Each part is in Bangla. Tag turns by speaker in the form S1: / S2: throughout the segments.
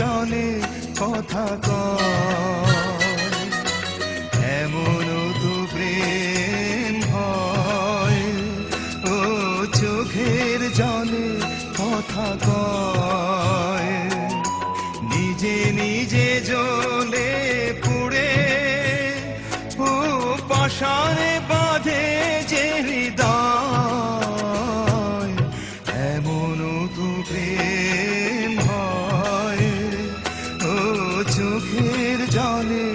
S1: জলে কথা কয়, এমন তো প্রেম হয়। ও চোখের জলে কথা কয়, নিজে নিজে জ্বলে পুড়ে ও পাশানে বাঁধে যে হৃদয়, এমন তো প্রেম হয়। ও চোখের জলে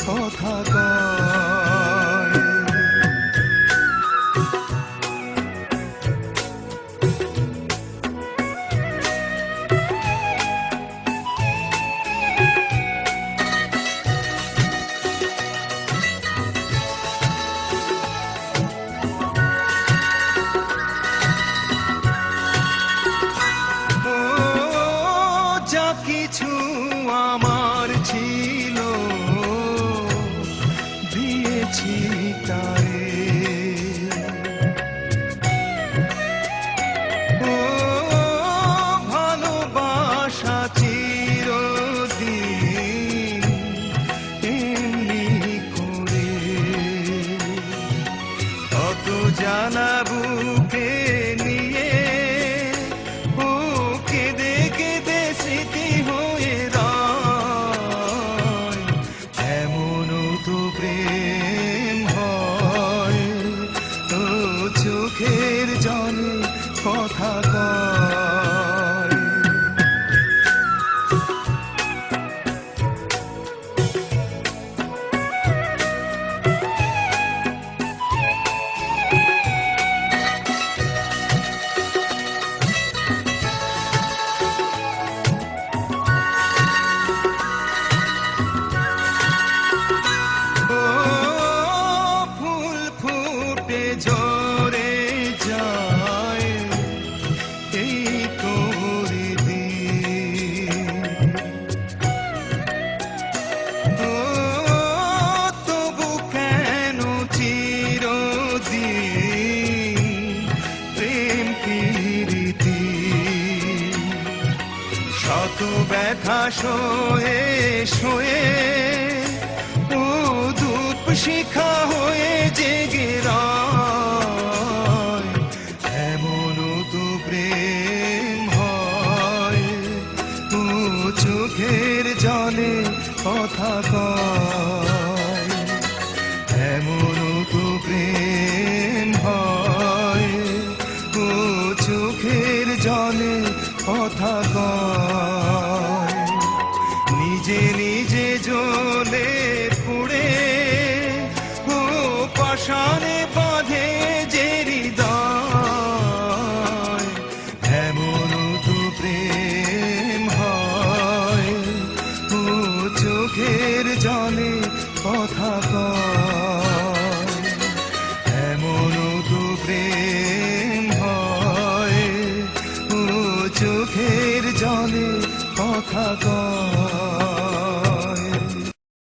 S1: কথা কয়। যা কিছু আমার ছিল দিয়েছি তারে, ও ভালোবাসা চিরদিন এমনি করে, কত জানা বুকে নিয়ে ও কেঁদে কেঁদে স্মৃতি হয়ে রয়, এমন তো প্রেম হয়। ও চোখের জলে কথা কয়। ঝরে যায় এই তোরে দিন, ও তবু কেন চিরদিন প্রেম প্রীতি, শত ব্যথা সয়ে সয়ে ও ধূপ শিখা হয়ে জেগে রয়, এমন তো প্রেম হয়। ও চোখের জলে কথা কয়, এমন তো প্রেম হয়। ও চোখের জলে কথা কয়, নিজে নিজে জ্বলে পুড়ে ও পাশানে বাঁধে যে হৃদয়, এমন তো প্রেম হয়। ও চোখের জলে কথা কয়, এমন তো প্রেম হয়। ও চোখের জলে কথা কয়।